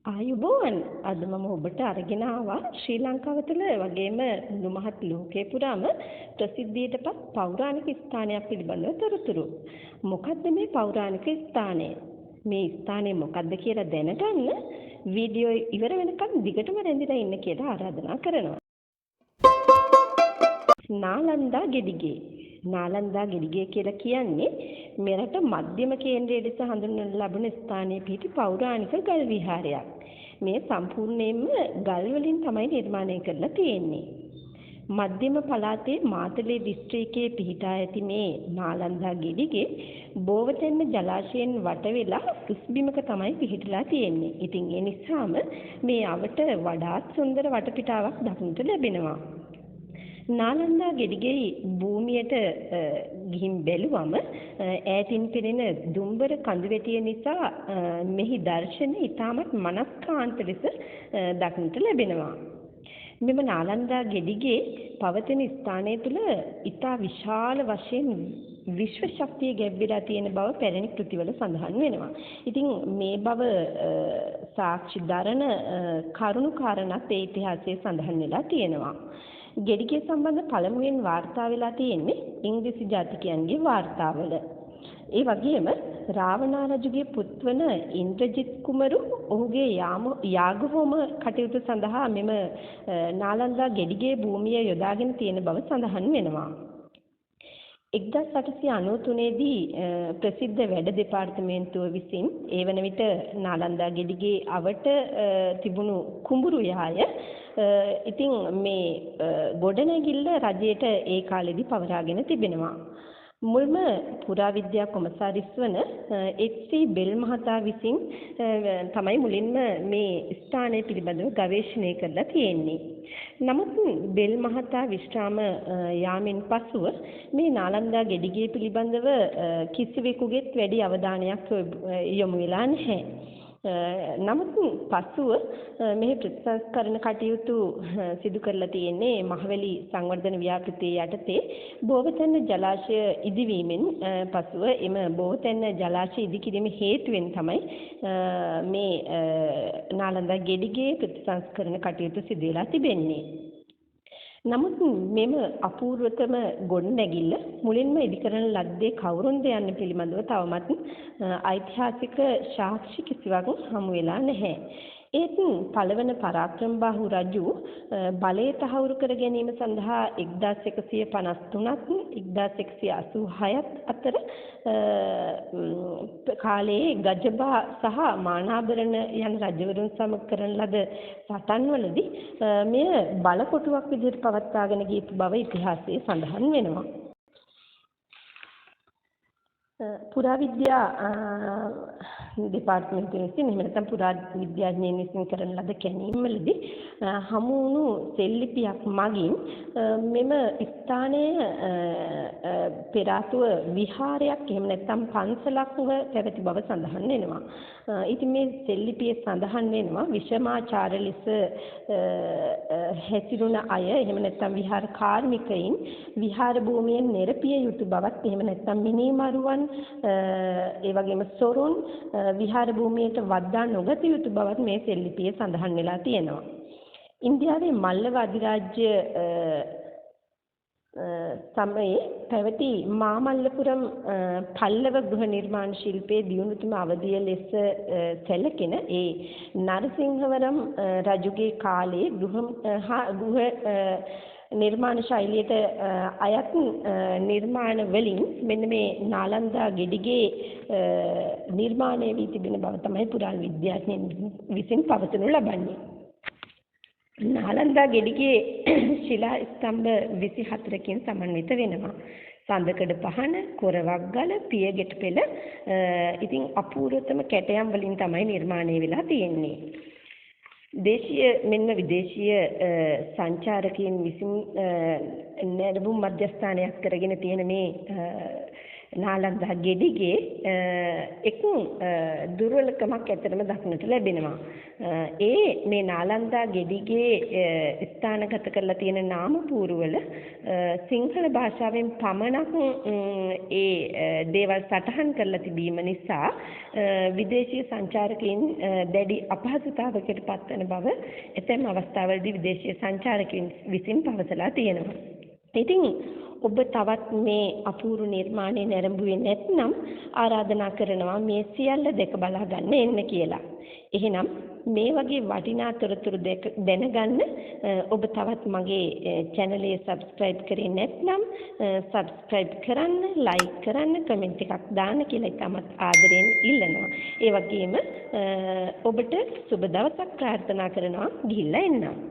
ආයුබෝවන් අද මම ඔබට අරගෙන ආවා ශ්‍රී ලංකාව තුළ වගේම මුළු මහත් ලෝකේ පුරාම ප්‍රසිද්ධියටපත් පෞරාණික ස්ථානයක් පිළිබඳව තොරතුරු. මොකද්ද මේ පෞරාණික ස්ථානය? මේ ස්ථානය මොකද්ද කියලා දැනගන්න වීඩියෝ ඉවර වෙනකන් දිගටම රැඳිලා ඉන්න කියලා ආරාධනා කරනවා. නාලන්දා ගෙඩිගේ නාලන්දා ගෙඩිගේ කියලා කියන්නේ මෙරට මධ්‍යම කේන්ද්‍රය ලෙස හඳුන්වන ලබන ස්ථානයේ පිහිටි පෞරාණික ගල් විහාරයක්. මේ සම්පූර්ණයෙන්ම ගල් වලින් තමයි නිර්මාණය කරලා තියෙන්නේ. මධ්‍යම පළාතේ මාතලේ දිස්ත්‍රික්කයේ පිහිටා ඇති මේ නාලන්දා ගෙඩිගේ බෝවතැන්න ජලාශයෙන් වට වෙලා උස්බිමක තමයි පිහිටලා තියෙන්නේ. ඉතින් ඒ නිසාම මේ අවට වඩාත් සුන්දර වටපිටාවක් දක්නට ලැබෙනවා. නාලන්දා ගෙඩිගේ භූමියට ගිහින් බැලුවම ඈතින් පෙනෙන දුම්බර කඳුවැටිය නිසා මෙහි දර්ශන ඉතාමත් මනස්කාන්ත ලෙස දක්නට ලැබෙනවා. මෙම නාලන්දා ගෙඩිගේ පවතින ස්ථානය තුළ ඉතා විශාල වශයෙන් විශ්ව ශක්තිය ගැබ්විලා තියෙන බව පැරණි කෘතිවල සඳහන් වෙනවා. ඉතින් මේ බව සාක්ෂි දරන කරුණු කාරණාත් ඒ ඉතිහාසයේ සඳහන් වෙලා තියෙනවා. ගෙඩිගේ සම්බන්ධ පළමුවෙන් වාර්තා වෙලා තියෙන්නේ ඉංග්‍රීසි ජාතිකයන්ගේ වාර්තාවල. ඒ වගේම රාවණා රජුගේ පුත්වන ඉන්ද්‍රජිත් කුමරු ඔහුගේ යාගහෝම කටයුතු සඳහා මෙම නාලන්දා ගෙඩිගේ භූමිය යොදාගෙන තියෙන බව සඳහන් වෙනවා. 1893 දී ප්‍රසිද්ධ වැඩ දෙපාර්තමේන්තුව විසින් ඒ වන විට නාලන්දා ගෙඩිගේ අවට තිබුණු කුඹුරු යාය ඉතින් මේ ගොඩනැගිල්ල රජයට ඒ කාලෙදී පවරාගෙන තිබෙනවා. මුල්ම පුරාවිද්‍යා කොමසාරිස් වන එච්.සී. බෙල් මහතා විසින් තමයි මුලින්ම මේ ස්ථානය පිළිබඳව ගවේෂණය කරලා තියෙන්නේ. නමුත් බෙල් මහතා විශ්‍රාම යාමෙන් පසුව මේ නාලන්දා ගෙඩිගේ පිළිබඳව කිසිවෙකුගේත් වැඩි අවධානයක් යොමු වෙලා නැහැ. නමුත් පසුව මෙහි ප්‍රතිසංස්කරණ කටයුතු සිදු කරලා තියෙන්නේ මහවැලි සංවර්ධන ව්‍යාපෘතියේ යටතේ බෝවතැන්න ජලාශය ඉදිවීමෙන් පසුව එම බෝවතැන්න ජලාශය ඉදිකිරීම හේතුවෙන් තමයි මේ නාලන්දා ගෙඩිගේ ප්‍රතිසංස්කරණ කටයුතු සිදු වෙලා තිබෙන්නේ. නමුත් මෙම අපූර්වතම ගොඩනැගිල්ල මුලින්ම ඉදිකරන ලද්දේ කවුරුන්ද යන්න පිළිබඳව තවමත් ඓතිහාසික සාක්ෂි කිසිවක් හමු වෙලා නැහැ. ඒත් පළවන පරාක්‍රමබාහු රජු බලය තහවුරු කර ගැනීම සඳහා 1153ත් 1186ත් අතර කාලයේ ගජබා සහ මානාභරණ යන රජවරුන් සමග කරන ලද සටන්වලදී මෙය බලකොටුවක් විදිහට පවත්වාගෙන ගියපු බව ඉතිහාසයේ සඳහන් වෙනවා. පුරාවිද්‍යා දෙපාර්තමේන්තුවේ විසින් එහෙම නැත්නම් පුරාවිද්‍යාඥයන් විසින් කරන ලද කැණීම්වලදී හමු වුණු සෙල්ලිපියක් මගින් මෙම ස්ථානයේ පෙර ආතුව විහාරයක් එහෙම නැත්නම් පන්සලක්ව පැවති බව සඳහන් වෙනවා. ඉතින් මේ සෙල්ලිපියේ සඳහන් වෙනවා විෂමාචාර ලෙස හැසිරුණ අය එහෙම නැත්නම් විහාර කාර්මිකයින් විහාර භූමියෙන් නිරපිය යුතු බවත් එහෙම නැත්නම් මිනිමරුවන් ඒ වගේම සොරුන් විහාර භූමියට වද්දා නොගත යුතු බවත් මේ සෙල්ලිපියේ සඳහන් වෙලා තියෙනවා. ඉන්දියාවේ මල්ලව අධිරාජ්‍ය සමයේ පැවති මාමල්ලපුරම් පල්ලව ගෘහ නිර්මාණ ශිල්පයේ දියුණුතුම අවධිය ලෙස සැලකෙන ඒ නරසිංහවරම් රජුගේ කාලයේ ගෘහ නිර්මාණ ශෛලියට අයත් නිර්මාණ වලින් මෙන්න මේ නාලන්දා ගෙඩිගේ නිර්මාණය වී තිබෙන බව තමයි පුරාවිද්‍යාඥයන් විසින් පවසනු ලබන්නේ. නාලන්දා ගෙඩිගේ ශිලා ස්තම්භ 24කින් සමන්විත වෙනවා. සඳකඩ පහන, කොරවක් ගල, පියගෙට පෙළ ඉතින් අපූර්වතම කැටයම් වලින් තමයි නිර්මාණය වෙලා තියෙන්නේ. දේශීය මෙන්ම විදේශීය සංචාරකයන් විසින් නැරඹුම් මධ්‍යස්ථානයක් කරගෙන තියෙන මේ නාලන්දා ගෙඩිගේ එක් දුර්වලකමක් ඇත්තටම දක්නට ලැබෙනවා. ඒ මේ නාලන්දා ගෙඩිගේ ස්ථානගත කරලා තියෙන නාම පුවරුවල සිංහල භාෂාවෙන් පමණක් ඒ දේවල් සටහන් කරලා තිබීම නිසා විදේශීය සංචාරකයින් දැඩි අපහසුතාවයකට පත්වන බව ඇතැම් අවස්ථාවලදී විදේශීය සංචාරකයින් විසින් පවසලා තියෙනවා. ඉතින් ඔබ තවත් මේ අපූර්ව නිර්මාණය නැරඹුවේ නැත්නම් ආරාධනා කරනවා මේ සියල්ල දැක බලා ගන්න එන්න කියලා. එහෙනම් මේ වගේ වටිනා තොරතුරු දැනගන්න ඔබ තවත් මගේ channel එක subscribe කරේ නැත්නම් subscribe කරන්න, like කරන්න, comment එකක් දාන්න කියලා ඉතාමත් ආදරෙන් ඉල්ලනවා. ඒ වගේම ඔබට සුබ දවසක් ප්‍රාර්ථනා කරනවා. ගිහිල්ලා එන්න.